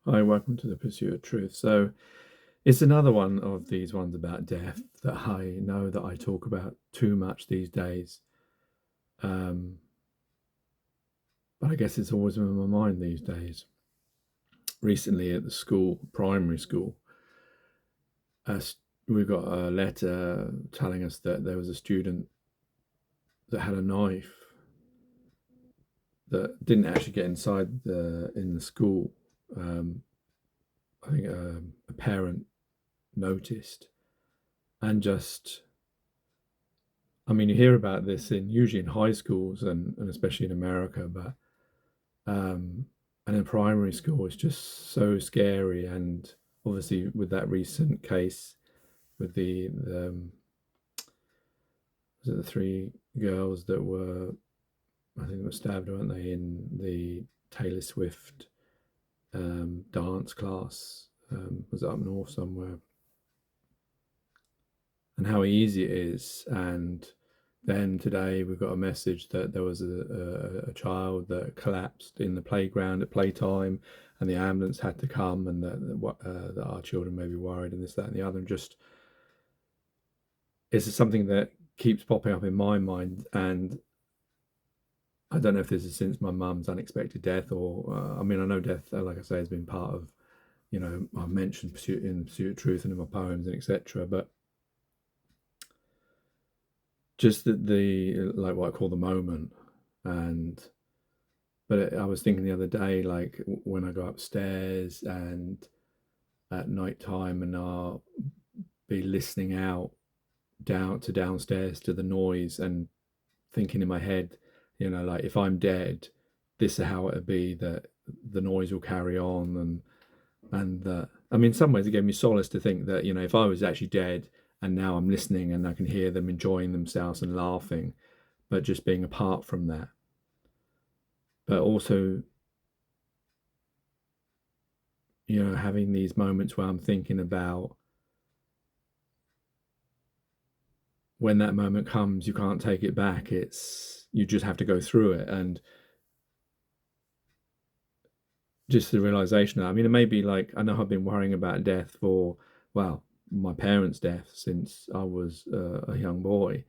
Hi, welcome to the Pursuit of Truth. So it's another one of these ones about death that I know that I talk about too much these days. Um, but I guess it's always in my mind these days. Recently at the school, primary school, we got a letter telling us that there was a student that had a knife that didn't actually get inside in the school. Um, I think a parent noticed and just I mean, you hear about this usually in high schools and especially in America, but um, and in primary school, it's just so scary. And obviously, with that recent case with the was it the three girls that were I think they were stabbed, weren't they, in the Taylor Swift dance class? Was it up north somewhere? And how easy it is. And then today we got a message that there was a child that collapsed in the playground at playtime, and the ambulance had to come, and that our children may be worried, and this, that, and the other. And just it's something that keeps popping up in my mind, and I don't know if this is since my mum's unexpected death, or I mean, I know death, like I say, has been part of I've mentioned Pursuit of Truth and in my poems and etc. But just the like what I call the moment. And I was thinking the other day, like when I go upstairs and at night time, and I'll be listening out downstairs to the noise and thinking in my head, like if I'm dead, this is how it'll be, that the noise will carry on. And I mean, in some ways it gave me solace to think that, if I was actually dead and now I'm listening and I can hear them enjoying themselves and laughing, but just being apart from that. But also, having these moments where I'm thinking about when that moment comes, you can't take it back. You just have to go through it. And just the realization that, I mean, it may be like, I know I've been worrying about death for, well, my parents' death since I was a young boy.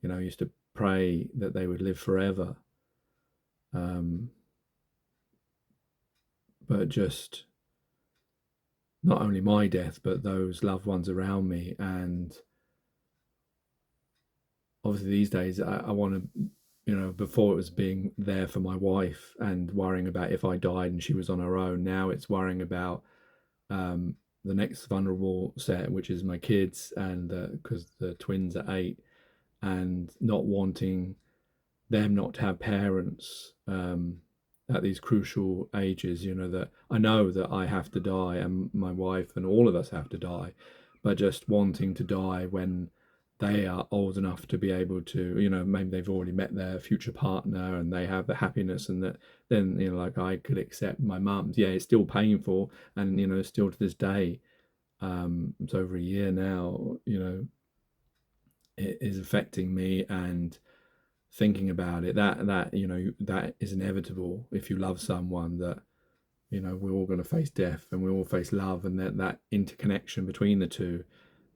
I used to pray that they would live forever. Um, but just not only my death, but those loved ones around me. And obviously these days I want to, before it was being there for my wife and worrying about if I died and she was on her own. Now it's worrying about um, the next vulnerable set, which is my kids, and because the twins are 8, and not wanting them not to have parents at these crucial ages. That I know that I have to die, and my wife and all of us have to die, but just wanting to die when they are old enough to be able to, maybe they've already met their future partner and they have the happiness, and that then, like I could accept my mum's. Yeah, it's still painful, and still to this day, it's over a year now, it is affecting me. And thinking about it, that that is inevitable if you love someone, that we're all going to face death and we all face love, and that interconnection between the two,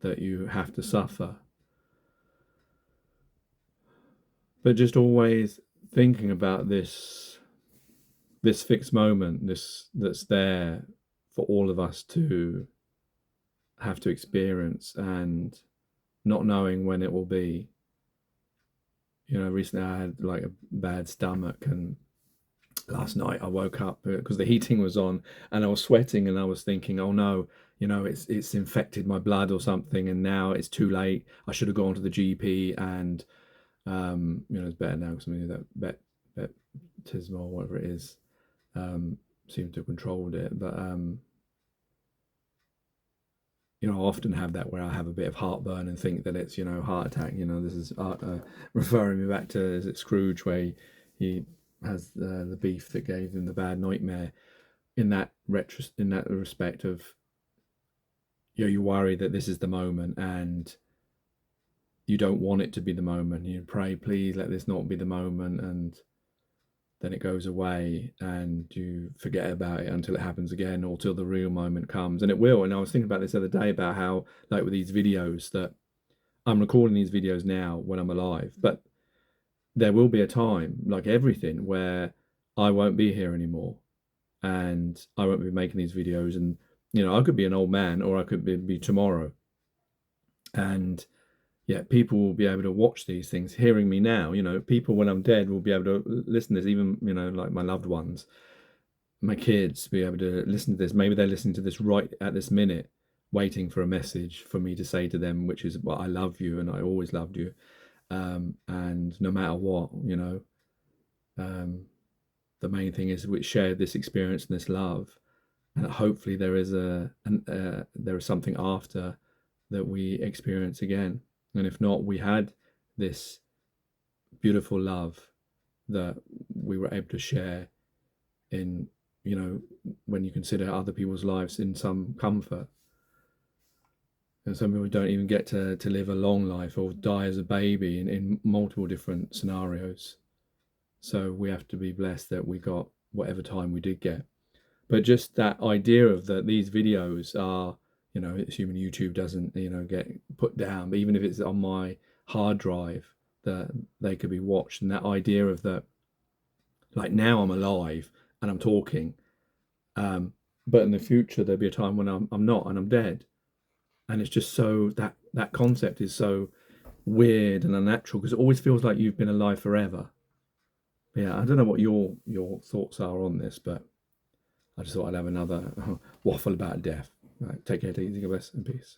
that you have to suffer. But just always thinking about this fixed moment, this that's there for all of us to have to experience, and not knowing when it will be. Recently I had like a bad stomach, and last night I woke up because the heating was on, and I was sweating, and I was thinking, oh no, it's infected my blood or something, and now it's too late. I should have gone to the GP, and it's better now because I mean that Tismol, whatever it is, seemed to have controlled it. But I often have that where I have a bit of heartburn and think that it's heart attack. This is referring me back to, is it Scrooge, where he has the beef that gave him the bad nightmare. In that respect of, you worry that this is the moment, and you don't want it to be the moment. You pray, please let this not be the moment. And then it goes away and you forget about it until it happens again or till the real moment comes. And it will. And I was thinking about this the other day about how, like with these videos, that I'm recording these videos now when I'm alive, but there will be a time, like everything, where I won't be here anymore and I won't be making these videos. And, I could be an old man or I could be tomorrow. And yeah, people will be able to watch these things, hearing me now. People when I'm dead will be able to listen to this, even, like my loved ones, my kids be able to listen to this. Maybe they're listening to this right at this minute, waiting for a message for me to say to them, which is, well, I love you and I always loved you. And no matter what, um, the main thing is we share this experience and this love, and hopefully there is there is something after that we experience again. And if not, we had this beautiful love that we were able to share in, when you consider other people's lives in some comfort. And some people don't even get to live a long life or die as a baby in multiple different scenarios. So we have to be blessed that we got whatever time we did get. But just that idea of that these videos are, assuming YouTube doesn't, get put down, but even if it's on my hard drive, that they could be watched. And that idea of that, like now I'm alive and I'm talking, but in the future there'll be a time when I'm not and I'm dead. And it's just so that concept is so weird and unnatural because it always feels like you've been alive forever. But yeah, I don't know what your thoughts are on this, but I just thought I'd have another waffle about death. Right, take care, take it easy, God bless, and peace.